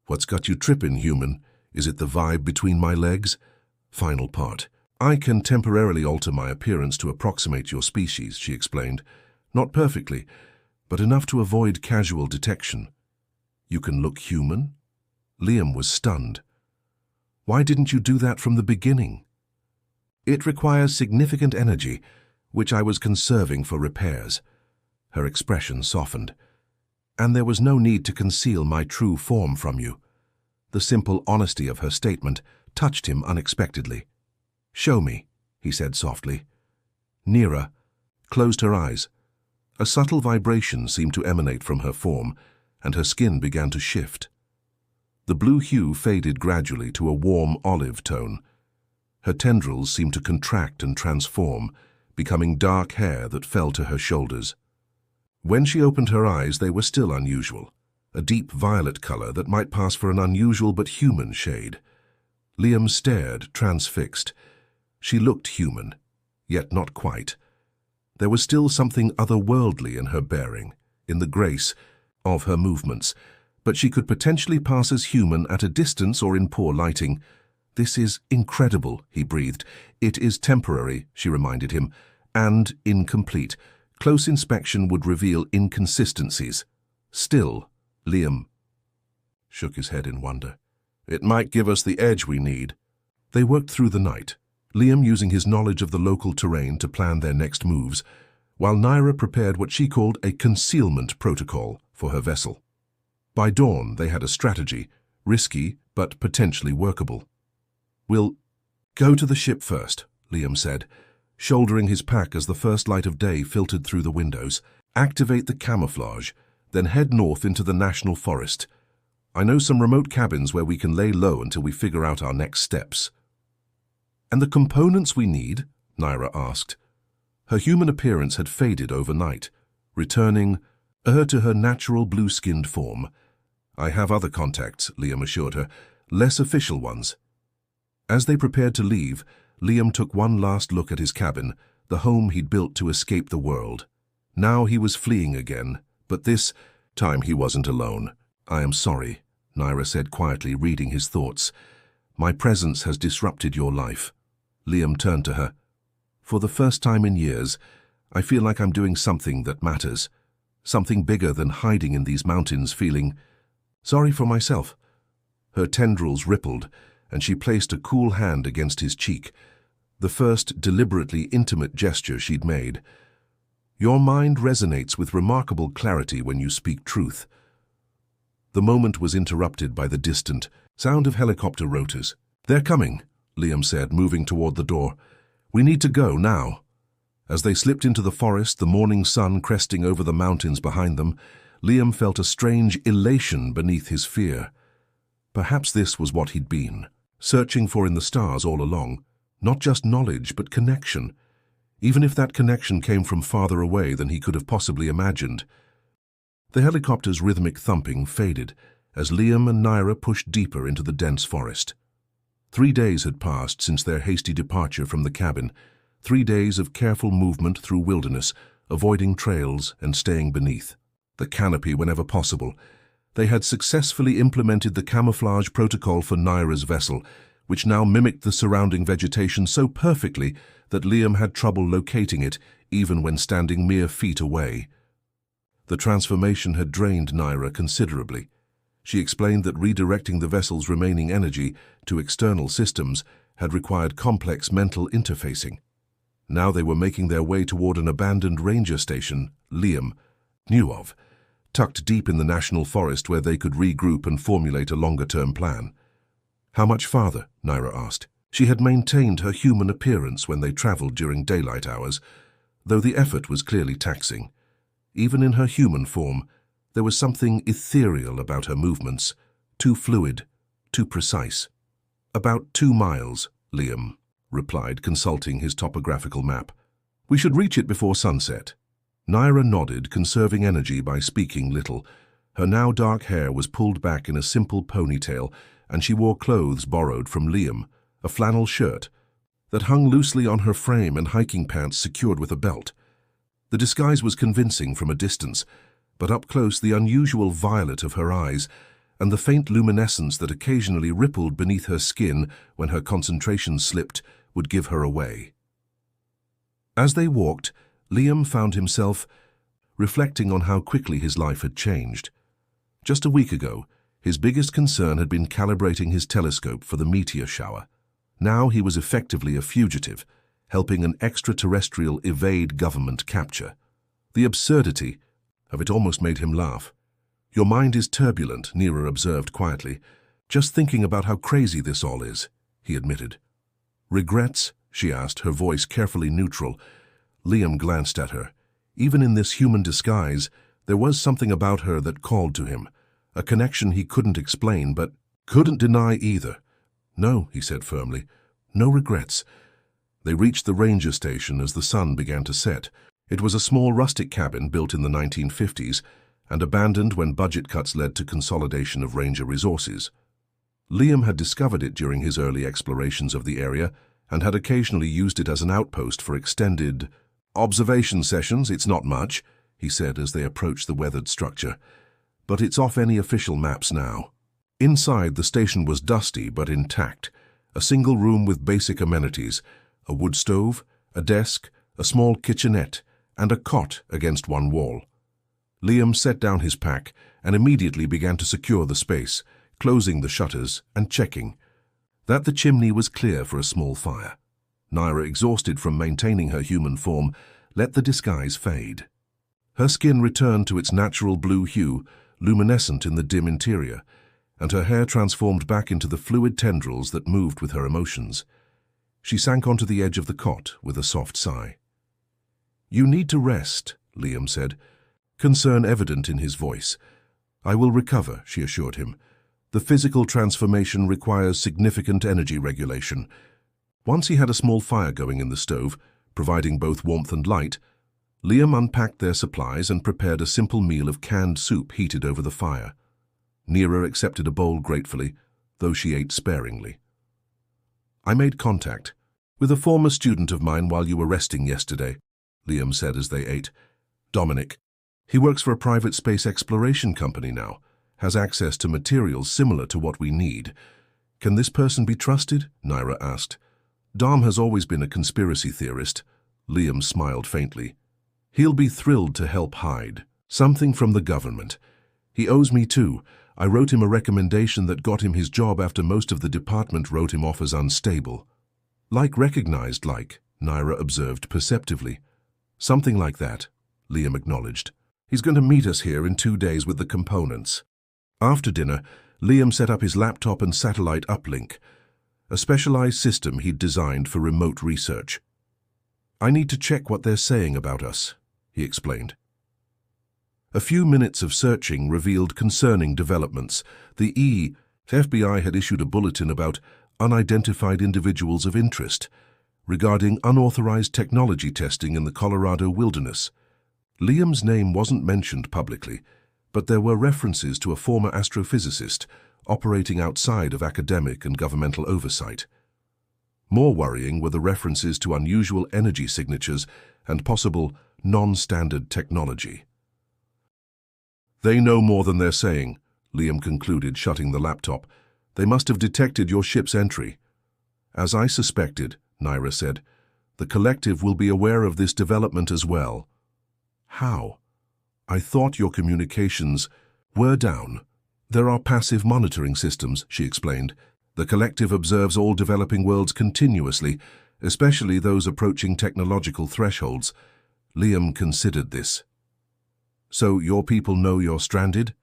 What's got you trippin', human? Is it the vibe between my legs? Final part. I can temporarily alter my appearance to approximate your species, she explained. Not perfectly, but enough to avoid casual detection. You can look human? Liam was stunned. Why didn't you do that from the beginning? It requires significant energy, which I was conserving for repairs. Her expression softened. And there was no need to conceal my true form from you. The simple honesty of her statement touched him unexpectedly. Show me, he said softly. Neera closed her eyes. A subtle vibration seemed to emanate from her form, and her skin began to shift. The blue hue faded gradually to a warm olive tone. Her tendrils seemed to contract and transform, becoming dark hair that fell to her shoulders. When she opened her eyes, they were still unusual, a deep violet color that might pass for an unusual but human shade. Liam stared, transfixed. She looked human, yet not quite. There was still something otherworldly in her bearing, in the grace of her movements, but she could potentially pass as human at a distance or in poor lighting. This is incredible, he breathed. It is temporary, she reminded him, and incomplete. Close inspection would reveal inconsistencies. Still, Liam shook his head in wonder. It might give us the edge we need. They worked through the night, Liam using his knowledge of the local terrain to plan their next moves, while Neera prepared what she called a concealment protocol for her vessel. By dawn, they had a strategy, risky but potentially workable. We'll go to the ship first, Liam said, shouldering his pack as the first light of day filtered through the windows. Activate the camouflage, then head north into the national forest. I know some remote cabins where we can lay low until we figure out our next steps. And the components we need? Neera asked. Her human appearance had faded overnight, returning her to her natural blue-skinned form. I have other contacts, Liam assured her, less official ones. As they prepared to leave, Liam took one last look at his cabin, the home he'd built to escape the world. Now he was fleeing again, but this time he wasn't alone. I am sorry, Neera said quietly, reading his thoughts. My presence has disrupted your life. Liam turned to her. For the first time in years, I feel like I'm doing something that matters, something bigger than hiding in these mountains feeling sorry for myself. Her tendrils rippled, and she placed a cool hand against his cheek, the first deliberately intimate gesture she'd made. Your mind resonates with remarkable clarity when you speak truth. The moment was interrupted by the distant sound of helicopter rotors. They're coming, Liam said, moving toward the door. We need to go now. As they slipped into the forest, the morning sun cresting over the mountains behind them, Liam felt a strange elation beneath his fear. Perhaps this was what he'd been, searching for in the stars all along, not just knowledge but connection, even if that connection came from farther away than he could have possibly imagined. The helicopter's rhythmic thumping faded as Liam and Neera pushed deeper into the dense forest. 3 days had passed since their hasty departure from the cabin, 3 days of careful movement through wilderness, avoiding trails and staying beneath the canopy whenever possible. They had successfully implemented the camouflage protocol for Neera's vessel, which now mimicked the surrounding vegetation so perfectly that Liam had trouble locating it even when standing mere feet away. The transformation had drained Neera considerably. She explained that redirecting the vessel's remaining energy to external systems had required complex mental interfacing. Now they were making their way toward an abandoned ranger station Liam knew of, tucked deep in the national forest where they could regroup and formulate a longer-term plan. How much farther? Neera asked. She had maintained her human appearance when they traveled during daylight hours, though the effort was clearly taxing. Even in her human form, there was something ethereal about her movements, too fluid, too precise. About 2 miles, Liam replied, consulting his topographical map. We should reach it before sunset. Neera nodded, conserving energy by speaking little. Her now dark hair was pulled back in a simple ponytail, and she wore clothes borrowed from Liam, a flannel shirt that hung loosely on her frame and hiking pants secured with a belt. The disguise was convincing from a distance, but up close the unusual violet of her eyes and the faint luminescence that occasionally rippled beneath her skin when her concentration slipped would give her away. As they walked, Liam found himself reflecting on how quickly his life had changed. Just a week ago, his biggest concern had been calibrating his telescope for the meteor shower. Now he was effectively a fugitive, helping an extraterrestrial evade government capture. The absurdity of it almost made him laugh. "Your mind is turbulent," Neera observed quietly. "Just thinking about how crazy this all is," he admitted. "Regrets?" she asked, her voice carefully neutral. Liam glanced at her. Even in this human disguise, there was something about her that called to him, a connection he couldn't explain but couldn't deny either. "No," he said firmly. "No regrets." They reached the ranger station as the sun began to set. It was a small rustic cabin built in the 1950s and abandoned when budget cuts led to consolidation of ranger resources. Liam had discovered it during his early explorations of the area and had occasionally used it as an outpost for extended observation sessions. "It's not much," he said as they approached the weathered structure, "but it's off any official maps now." Inside, the station was dusty but intact, a single room with basic amenities, a wood stove, a desk, a small kitchenette, and a cot against one wall. Liam set down his pack and immediately began to secure the space, closing the shutters and checking that the chimney was clear for a small fire. Neera, exhausted from maintaining her human form, let the disguise fade. Her skin returned to its natural blue hue, luminescent in the dim interior, and her hair transformed back into the fluid tendrils that moved with her emotions. She sank onto the edge of the cot with a soft sigh. "You need to rest," Liam said, concern evident in his voice. "I will recover," she assured him. "The physical transformation requires significant energy regulation." Once he had a small fire going in the stove, providing both warmth and light, Liam unpacked their supplies and prepared a simple meal of canned soup heated over the fire. Neera accepted a bowl gratefully, though she ate sparingly. "I made contact with a former student of mine while you were resting yesterday," Liam said as they ate. "Dominic. He works for a private space exploration company now, has access to materials similar to what we need. Can this person be trusted?" Neera asked. "Dom has always been a conspiracy theorist." Liam smiled faintly. "He'll be thrilled to help hide something from the government. He owes me too. I wrote him a recommendation that got him his job after most of the department wrote him off as unstable." Recognized like," Neera observed perceptively. "Something like that," Liam acknowledged. "He's going to meet us here in 2 days with the components." After dinner, Liam set up his laptop and satellite uplink, a specialized system he'd designed for remote research. "I need to check what they're saying about us," he explained. A few minutes of searching revealed concerning developments. The FBI had issued a bulletin about unidentified individuals of interest regarding unauthorized technology testing in the Colorado wilderness. Liam's name wasn't mentioned publicly, but there were references to a former astrophysicist operating outside of academic and governmental oversight. More worrying were the references to unusual energy signatures and possible non-standard technology. "They know more than they're saying," Liam concluded, shutting the laptop. "They must have detected your ship's entry." "As I suspected," Neera said, "the collective will be aware of this development as well." "How?" "I thought your communications were down." "There are passive monitoring systems," she explained. "The collective observes all developing worlds continuously, especially those approaching technological thresholds." Liam considered this. "So your people know you're stranded?"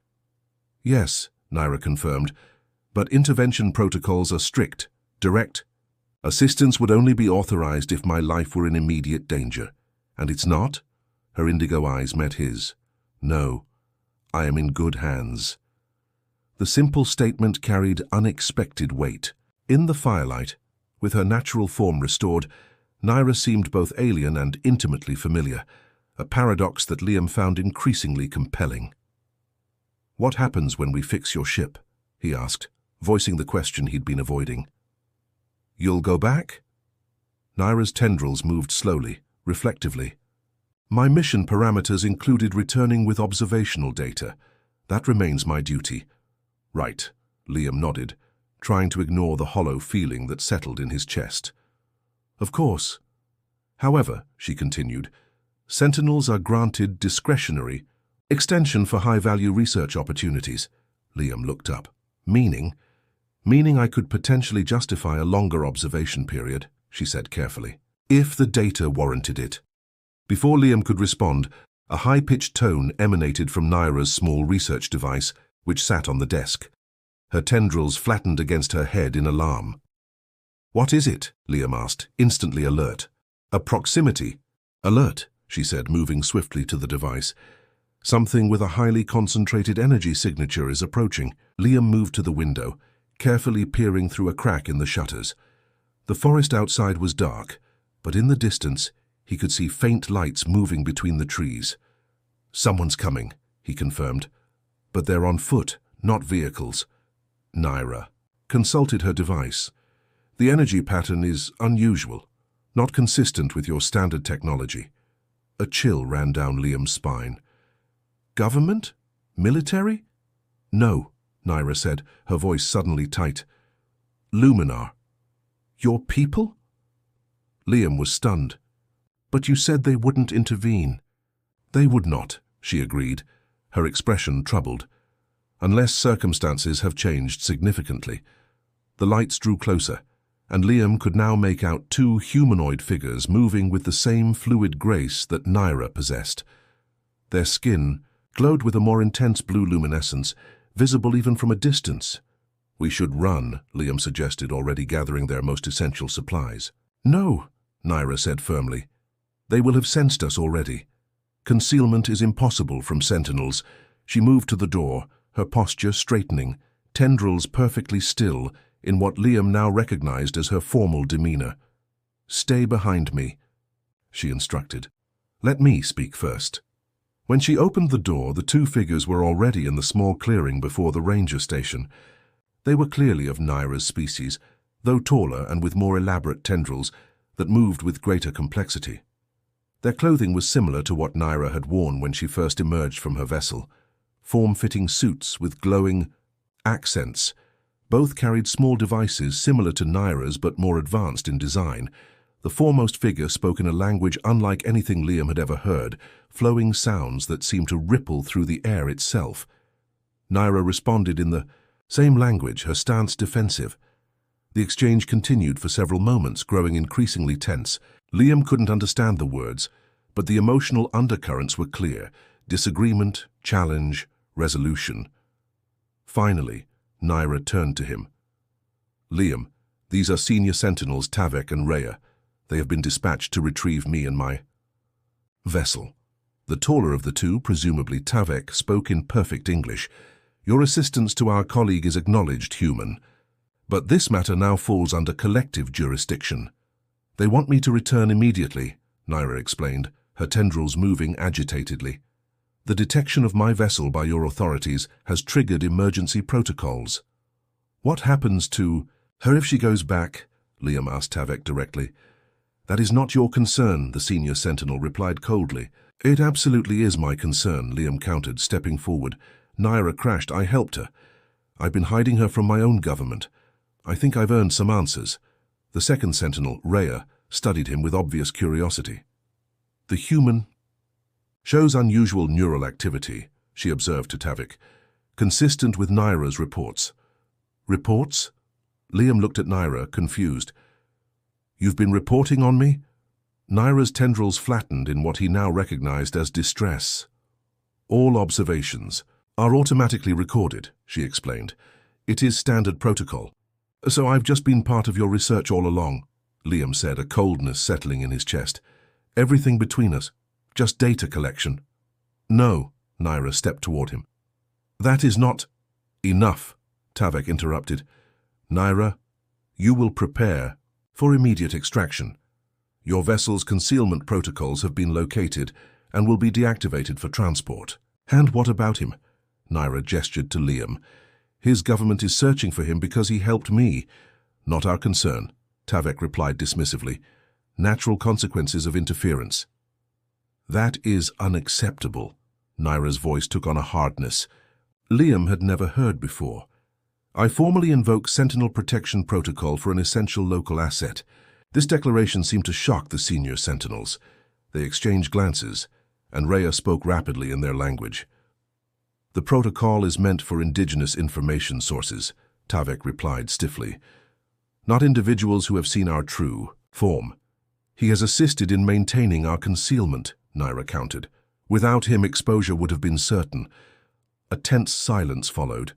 "Yes," Neera confirmed, "but intervention protocols are strict, direct. Assistance would only be authorized if my life were in immediate danger. And it's not?" Her indigo eyes met his. "No, I am in good hands." The simple statement carried unexpected weight. In the firelight, with her natural form restored, Neera seemed both alien and intimately familiar, a paradox that Liam found increasingly compelling. "What happens when we fix your ship?" he asked, voicing the question he'd been avoiding. "You'll go back?" Neera's tendrils moved slowly, reflectively. "My mission parameters included returning with observational data. That remains my duty. Right, Liam nodded, trying to ignore the hollow feeling that settled in his chest. Of course. However, she continued, Sentinels are granted discretionary extension for high-value research opportunities. Liam looked up. Meaning I could potentially justify a longer observation period, she said carefully, if the data warranted it. Before Liam could respond, a high-pitched tone emanated from Naira's small research device, which sat on the desk. Her tendrils flattened against her head in alarm. What is it? Liam asked, instantly alert. A proximity. Alert, she said, moving swiftly to the device. Something with a highly concentrated energy signature is approaching. Liam moved to the window, carefully peering through a crack in the shutters. The forest outside was dark, but in the distance he could see faint lights moving between the trees. Someone's coming, he confirmed. But they're on foot, not vehicles. Naira consulted her device. The energy pattern is unusual, not consistent with your standard technology. A chill ran down Liam's spine. Government? Military? No, Naira said, her voice suddenly tight. Luminar. Your people? Liam was stunned. But you said they wouldn't intervene. They would not, she agreed, her expression troubled. Unless circumstances have changed significantly. The lights drew closer, and Liam could now make out two humanoid figures moving with the same fluid grace that Naira possessed. Their skin glowed with a more intense blue luminescence, visible even from a distance. We should run, Liam suggested, already gathering their most essential supplies. No, Naira said firmly. They will have sensed us already. Concealment is impossible from sentinels. She moved to the door, her posture straightening, tendrils perfectly still, in what Liam now recognized as her formal demeanor. Stay behind me, she instructed. Let me speak first. When she opened the door, the two figures were already in the small clearing before the ranger station. They were clearly of Naira's species, though taller and with more elaborate tendrils that moved with greater complexity. Their clothing was similar to what Naira had worn when she first emerged from her vessel. Form-fitting suits with glowing accents. Both carried small devices similar to Naira's but more advanced in design. The foremost figure spoke in a language unlike anything Liam had ever heard, flowing sounds that seemed to ripple through the air itself. Naira responded in the same language, her stance defensive. The exchange continued for several moments, growing increasingly tense. Liam couldn't understand the words, but the emotional undercurrents were clear. Disagreement, challenge, resolution. Finally, Naira turned to him. Liam, these are senior sentinels Tavek and Rhea. They have been dispatched to retrieve me and my vessel. The taller of the two, presumably Tavek, spoke in perfect English. Your assistance to our colleague is acknowledged, human. But this matter now falls under collective jurisdiction. They want me to return immediately, Naira explained, her tendrils moving agitatedly. The detection of my vessel by your authorities has triggered emergency protocols. What happens to her if she goes back? Liam asked Tavek directly. That is not your concern, the senior sentinel replied coldly. It absolutely is my concern, Liam countered, stepping forward. Naira crashed. I helped her. I've been hiding her from my own government. I think I've earned some answers. The second sentinel, Rhea, studied him with obvious curiosity. The human shows unusual neural activity, she observed to Tavik, consistent with Naira's reports. Reports? Liam looked at Naira, confused. You've been reporting on me? Naira's tendrils flattened in what he now recognized as distress. All observations are automatically recorded, she explained. It is standard protocol. So I've just been part of your research all along, Liam said, a coldness settling in his chest. Everything between us, just data collection. No, Naira stepped toward him. That is not enough, Tavek interrupted. Naira, you will prepare for immediate extraction. Your vessel's concealment protocols have been located and will be deactivated for transport. And what about him? Naira gestured to Liam. His government is searching for him because he helped me. Not our concern, Tavek replied dismissively. Natural consequences of interference. That is unacceptable. Naira's voice took on a hardness Liam had never heard before. I formally invoke Sentinel Protection Protocol for an essential local asset. This declaration seemed to shock the senior Sentinels. They exchanged glances, and Rhea spoke rapidly in their language. The protocol is meant for indigenous information sources, Tavek replied stiffly. Not individuals who have seen our true form. He has assisted in maintaining our concealment, Naira countered. Without him, exposure would have been certain. A tense silence followed.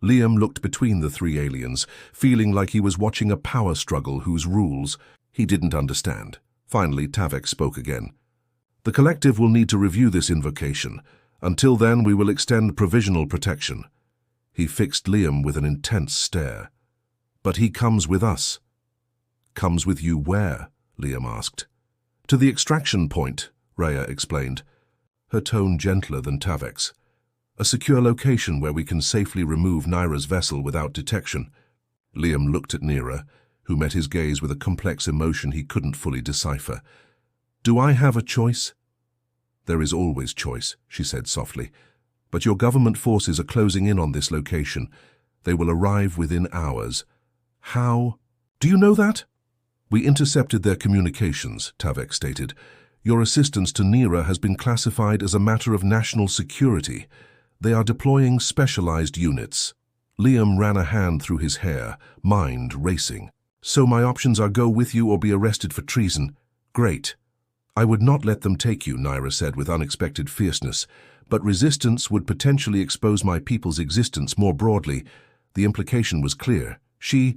Liam looked between the three aliens, feeling like he was watching a power struggle whose rules he didn't understand. Finally, Tavek spoke again. The collective will need to review this invocation. Until then, we will extend provisional protection. He fixed Liam with an intense stare. But he comes with us. Comes with you where? Liam asked. To the extraction point, Rhea explained, her tone gentler than Tavek's. A secure location where we can safely remove Naira's vessel without detection. Liam looked at Neera, who met his gaze with a complex emotion he couldn't fully decipher. Do I have a choice? There is always choice, she said softly. But your government forces are closing in on this location. They will arrive within hours. How? Do you know that? We intercepted their communications, Tavek stated. Your assistance to Neera has been classified as a matter of national security. They are deploying specialized units. Liam ran a hand through his hair, mind racing. So my options are go with you or be arrested for treason. Great. I would not let them take you, Naira said with unexpected fierceness, but resistance would potentially expose my people's existence more broadly. The implication was clear. She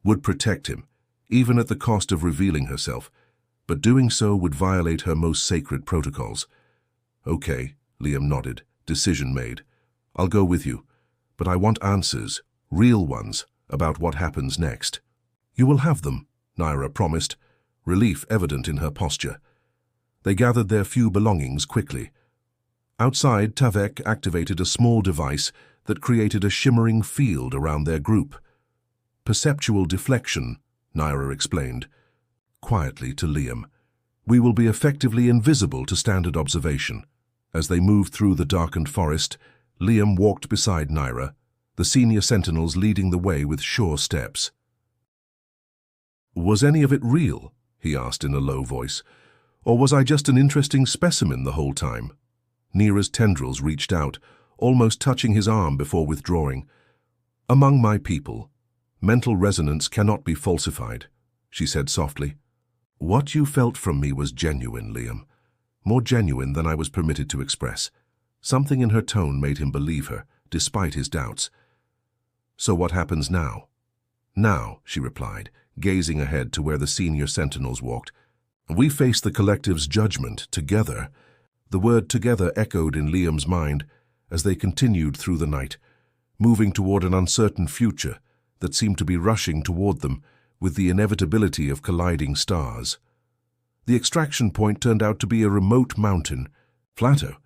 would protect him, even at the cost of revealing herself, but doing so would violate her most sacred protocols. Okay, Liam nodded. Decision made. I'll go with you, but I want answers, real ones, about what happens next. You will have them, Naira promised, relief evident in her posture. They gathered their few belongings quickly. Outside, Tavek activated a small device that created a shimmering field around their group. Perceptual deflection, Naira explained, quietly to Liam. We will be effectively invisible to standard observation. As they moved through the darkened forest, Liam walked beside Naira, the senior sentinels leading the way with sure steps. Was any of it real? He asked in a low voice. Or was I just an interesting specimen the whole time? Neera's tendrils reached out, almost touching his arm before withdrawing. Among my people, mental resonance cannot be falsified, she said softly. What you felt from me was genuine, Liam. More genuine than I was permitted to express. Something in her tone made him believe her, despite his doubts. So what happens now? Now, she replied, gazing ahead to where the senior sentinels walked. We face the collective's judgment together. The word together echoed in Liam's mind as they continued through the night, moving toward an uncertain future that seemed to be rushing toward them with the inevitability of colliding stars. The extraction point turned out to be a remote mountain plateau,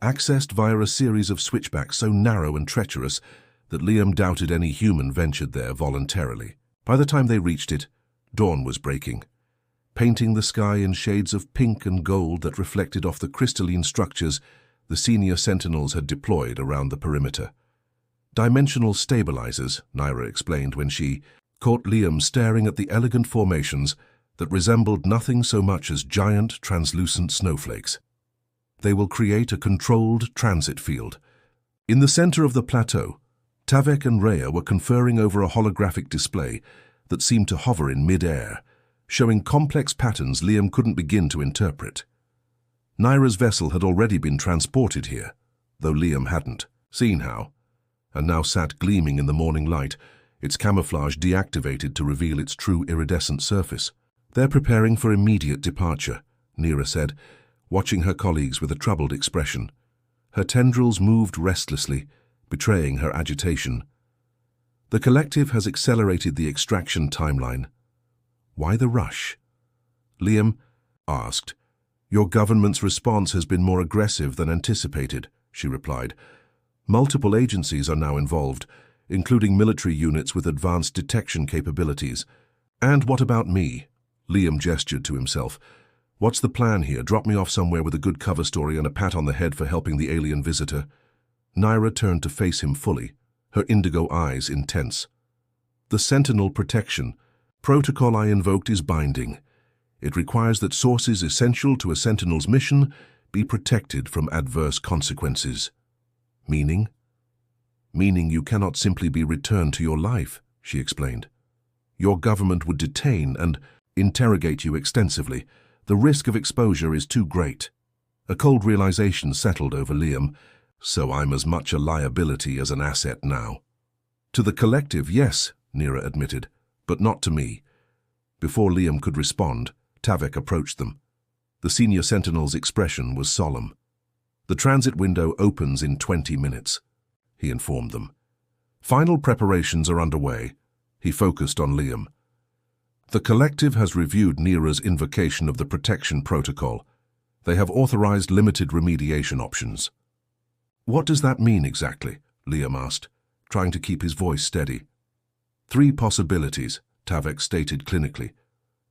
accessed via a series of switchbacks so narrow and treacherous that Liam doubted any human ventured there voluntarily. By the time they reached it, dawn was breaking, painting the sky in shades of pink and gold that reflected off the crystalline structures the senior sentinels had deployed around the perimeter. Dimensional stabilizers, Naira explained when she caught Liam staring at the elegant formations that resembled nothing so much as giant, translucent snowflakes. They will create a controlled transit field. In the center of the plateau, Tavek and Rhea were conferring over a holographic display that seemed to hover in mid-air, showing complex patterns Liam couldn't begin to interpret. Naira's vessel had already been transported here, though Liam hadn't seen how, and now sat gleaming in the morning light, its camouflage deactivated to reveal its true iridescent surface. They're preparing for immediate departure, Neera said, watching her colleagues with a troubled expression. Her tendrils moved restlessly, betraying her agitation. The collective has accelerated the extraction timeline. Why the rush? Liam asked. Your government's response has been more aggressive than anticipated, she replied. Multiple agencies are now involved, including military units with advanced detection capabilities. And what about me? Liam gestured to himself. What's the plan here? Drop me off somewhere with a good cover story and a pat on the head for helping the alien visitor. Naira turned to face him fully, her indigo eyes intense. The Sentinel protection protocol I invoked is binding. It requires that sources essential to a Sentinel's mission be protected from adverse consequences. Meaning? Meaning you cannot simply be returned to your life, she explained. Your government would detain and interrogate you extensively. The risk of exposure is too great. A cold realization settled over Liam. So I'm as much a liability as an asset now. To the collective, yes, Nira admitted, but not to me. Before Liam could respond, Tavek approached them. The senior Sentinel's expression was solemn. The transit window opens in 20 minutes, he informed them. Final preparations are underway. He focused on Liam. The collective has reviewed Nira's invocation of the protection protocol. They have authorized limited remediation options. What does that mean exactly? Liam asked, trying to keep his voice steady. 3 possibilities, Tavek stated clinically.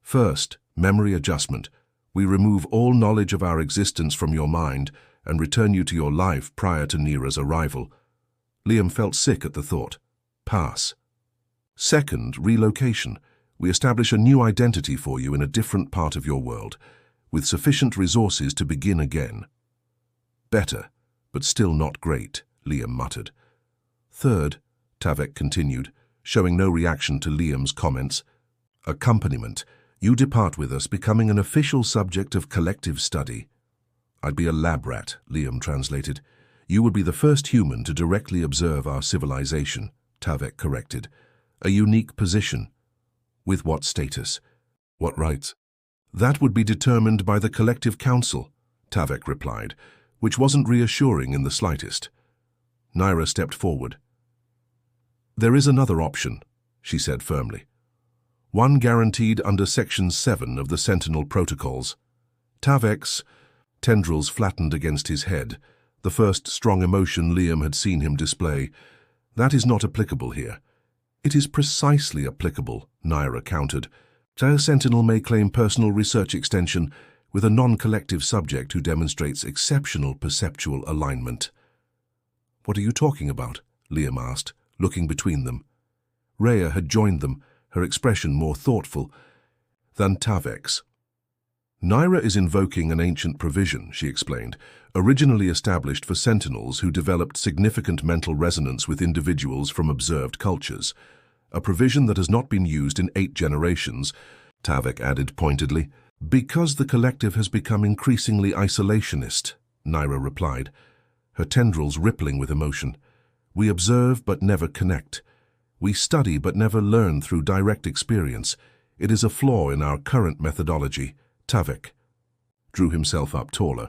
First, memory adjustment. We remove all knowledge of our existence from your mind and return you to your life prior to Nira's arrival. Liam felt sick at the thought. Pass. Second, relocation. We establish a new identity for you in a different part of your world, with sufficient resources to begin again. Better, but still not great, Liam muttered. Third, Tavek continued, showing no reaction to Liam's comments. Accompaniment. You depart with us, becoming an official subject of collective study. I'd be a lab rat, Liam translated. You would be the first human to directly observe our civilization, Tavek corrected. A unique position. With what status? What rights? That would be determined by the collective council, Tavek replied, which wasn't reassuring in the slightest. Nira stepped forward. There is another option, she said firmly. One guaranteed under Section 7 of the Sentinel Protocols. Tavek's tendrils flattened against his head, the first strong emotion Liam had seen him display. That is not applicable here. It is precisely applicable, Nira countered. A Sentinel may claim personal research extension with a non-collective subject who demonstrates exceptional perceptual alignment. What are you talking about? Liam asked, looking between them. Rhea had joined them, her expression more thoughtful than Tavek's. Nira is invoking an ancient provision, she explained, originally established for Sentinels who developed significant mental resonance with individuals from observed cultures. A provision that has not been used in 8 generations, Tavek added pointedly. Because the collective has become increasingly isolationist, Nira replied, her tendrils rippling with emotion. We observe but never connect. We study but never learn through direct experience. It is a flaw in our current methodology. Tavek drew himself up taller.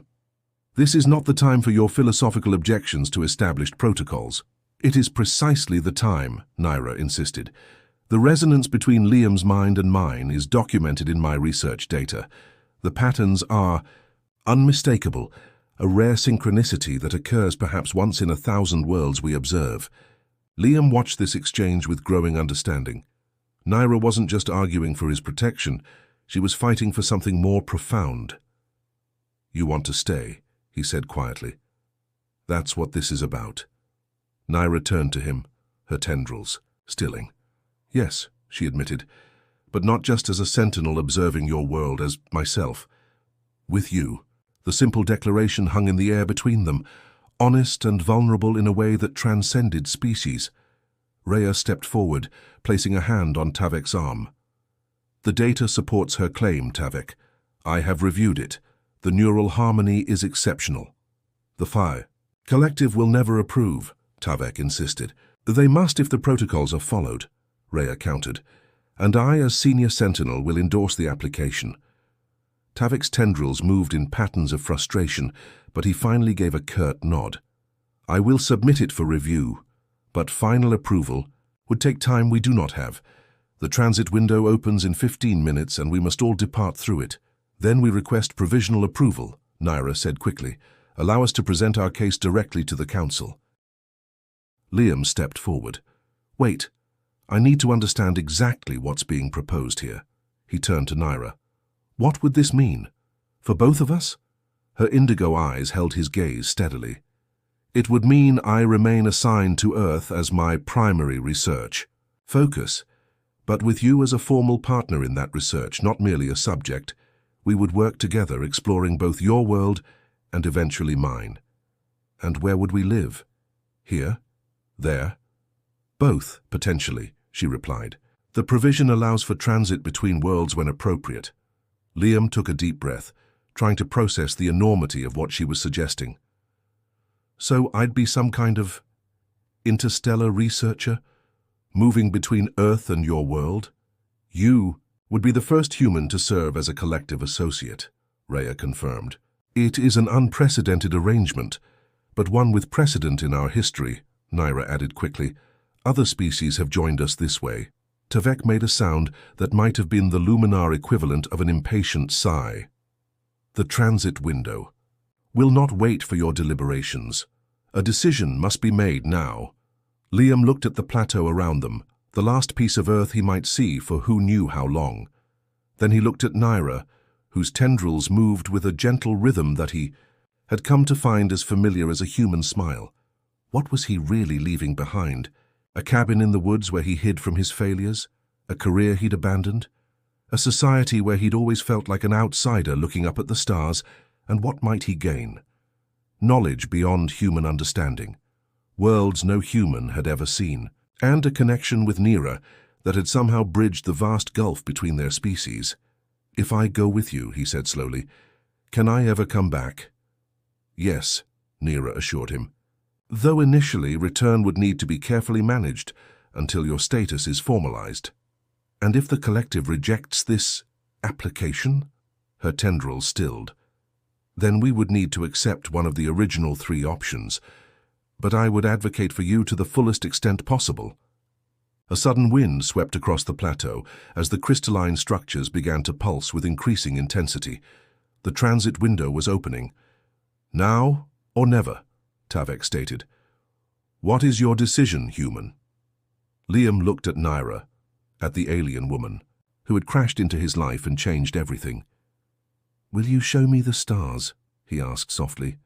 This is not the time for your philosophical objections to established protocols. It is precisely the time, Nira insisted. The resonance between Liam's mind and mine is documented in my research data. The patterns are unmistakable, a rare synchronicity that occurs perhaps once in 1,000 worlds we observe. Liam watched this exchange with growing understanding. Nira wasn't just arguing for his protection, she was fighting for something more profound. You want to stay, he said quietly. That's what this is about. Nira turned to him, her tendrils stilling. Yes, she admitted, but not just as a sentinel observing your world, as myself. With you. The simple declaration hung in the air between them, honest and vulnerable in a way that transcended species. Rhea stepped forward, placing a hand on Tavek's arm. The data supports her claim, Tavek. I have reviewed it. The neural harmony is exceptional. The fire collective will never approve, Tavek insisted. They must if the protocols are followed, Rhea countered. And I, as senior sentinel, will endorse the application. Tavek's tendrils moved in patterns of frustration, but he finally gave a curt nod. I will submit it for review, but final approval would take time we do not have. The transit window opens in 15 minutes and we must all depart through it. Then we request provisional approval, Nira said quickly. Allow us to present our case directly to the council. Liam stepped forward. Wait, I need to understand exactly what's being proposed here. He turned to Nira. What would this mean? For both of us? Her indigo eyes held his gaze steadily. It would mean I remain assigned to Earth as my primary research focus, but with you as a formal partner in that research, not merely a subject. We would work together exploring both your world and eventually mine. And where would we live? Here? There? Both, potentially, she replied. The provision allows for transit between worlds when appropriate. Liam took a deep breath, trying to process the enormity of what she was suggesting. So I'd be some kind of interstellar researcher, moving between Earth and your world? You would be the first human to serve as a collective associate, Rhea confirmed. It is an unprecedented arrangement, but one with precedent in our history, Naira added quickly. Other species have joined us this way. Tavek made a sound that might have been the luminar equivalent of an impatient sigh. The transit window. Will not wait for your deliberations. A decision must be made now. Liam looked at the plateau around them, the last piece of Earth he might see for who knew how long. Then he looked at Naira, whose tendrils moved with a gentle rhythm that he had come to find as familiar as a human smile. What was he really leaving behind? A cabin in the woods where he hid from his failures? A career he'd abandoned? A society where he'd always felt like an outsider looking up at the stars? And what might he gain? Knowledge beyond human understanding. Worlds no human had ever seen. And a connection with Nira that had somehow bridged the vast gulf between their species. If I go with you, he said slowly, can I ever come back? Yes, Nira assured him. Though initially return would need to be carefully managed until your status is formalized. And if the collective rejects this application? Her tendrils stilled. Then we would need to accept one of the original 3 options, but I would advocate for you to the fullest extent possible. A sudden wind swept across the plateau as the crystalline structures began to pulse with increasing intensity. The transit window was opening. Now or never, Tavek stated. What is your decision, human? Liam looked at Naira, at the alien woman, who had crashed into his life and changed everything. Will you show me the stars? He asked softly.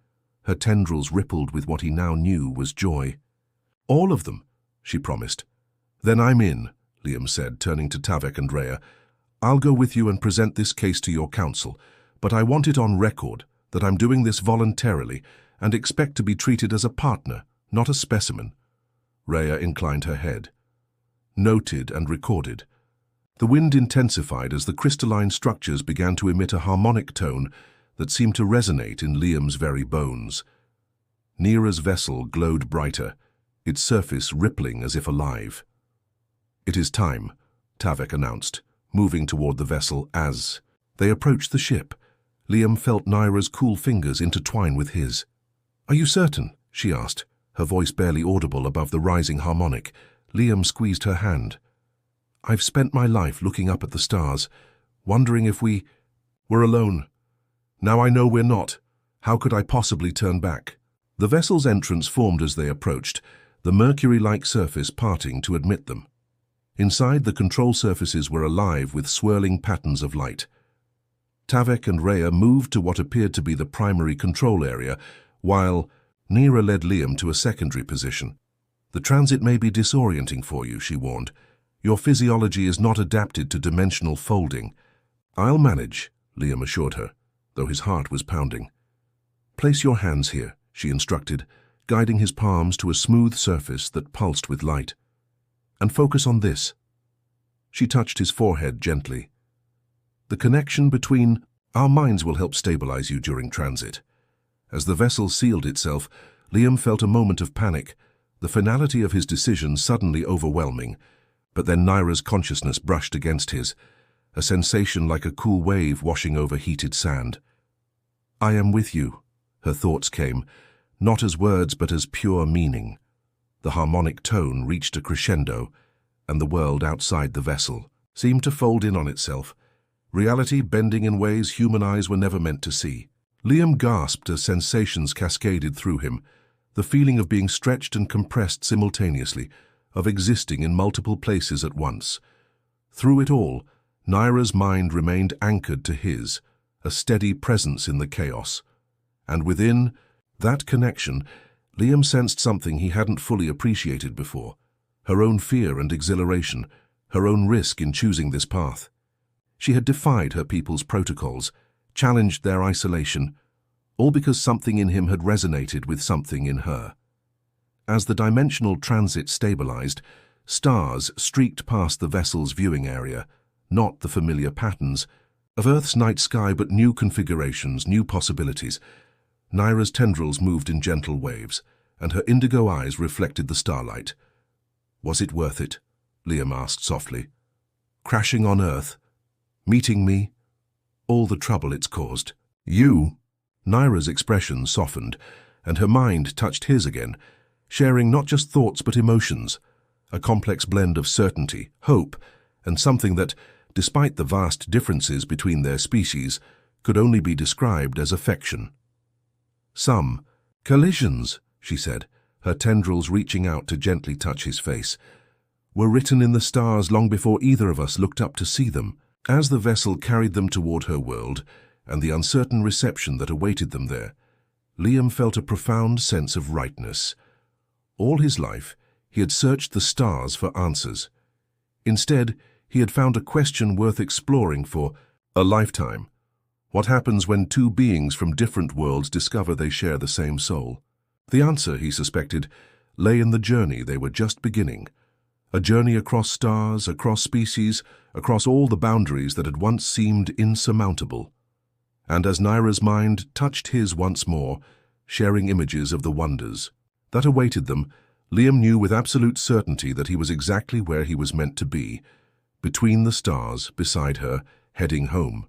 Her tendrils rippled with what he now knew was joy. All of them, she promised. Then I'm in, Liam said, turning to Tavek and Rhea. I'll go with you and present this case to your council, but I want it on record that I'm doing this voluntarily and expect to be treated as a partner, not a specimen. Rhea inclined her head. Noted and recorded. The wind intensified as the crystalline structures began to emit a harmonic tone that seemed to resonate in Liam's very bones. Nira's vessel glowed brighter, its surface rippling as if alive. It is time, Tavek announced, moving toward the vessel as they approached the ship. Liam felt Naira's cool fingers intertwine with his. Are you certain? She asked, her voice barely audible above the rising harmonic. Liam squeezed her hand. I've spent my life looking up at the stars, wondering if we're alone. Now I know we're not. How could I possibly turn back? The vessel's entrance formed as they approached, the mercury-like surface parting to admit them. Inside, the control surfaces were alive with swirling patterns of light. Tavek and Rhea moved to what appeared to be the primary control area, while Nira led Liam to a secondary position. The transit may be disorienting for you, she warned. Your physiology is not adapted to dimensional folding. I'll manage, Liam assured her, though his heart was pounding. Place your hands here, she instructed, guiding his palms to a smooth surface that pulsed with light. And focus on this. She touched his forehead gently. The connection between our minds will help stabilize you during transit. As the vessel sealed itself, Liam felt a moment of panic, the finality of his decision suddenly overwhelming. But then Naira's consciousness brushed against his, a sensation like a cool wave washing over heated sand. I am with you, her thoughts came, not as words but as pure meaning. The harmonic tone reached a crescendo, and the world outside the vessel seemed to fold in on itself, reality bending in ways human eyes were never meant to see. Liam gasped as sensations cascaded through him, the feeling of being stretched and compressed simultaneously, of existing in multiple places at once. Through it all, Naira's mind remained anchored to his, a steady presence in the chaos. And within that connection, Liam sensed something he hadn't fully appreciated before. Her own fear and exhilaration, her own risk in choosing this path. She had defied her people's protocols, challenged their isolation, all because something in him had resonated with something in her. As the dimensional transit stabilized, stars streaked past the vessel's viewing area, not the familiar patterns of Earth's night sky, but new configurations, new possibilities. Naira's tendrils moved in gentle waves, and her indigo eyes reflected the starlight. "Was it worth it?" Liam asked softly. "Crashing on Earth? Meeting me? All the trouble it's caused?" "You?" Naira's expression softened, and her mind touched his again, sharing not just thoughts but emotions, a complex blend of certainty, hope, and something that, despite the vast differences between their species, could only be described as affection. "Some collisions," she said, her tendrils reaching out to gently touch his face, "were written in the stars long before either of us looked up to see them." As the vessel carried them toward her world, and the uncertain reception that awaited them there, Liam felt a profound sense of rightness. All his life, he had searched the stars for answers. Instead, he had found a question worth exploring for a lifetime. What happens when two beings from different worlds discover they share the same soul? The answer, he suspected, lay in the journey they were just beginning. A journey across stars, across species, across all the boundaries that had once seemed insurmountable. And as Naira's mind touched his once more, sharing images of the wonders that awaited them, Liam knew with absolute certainty that he was exactly where he was meant to be, between the stars, beside her, heading home.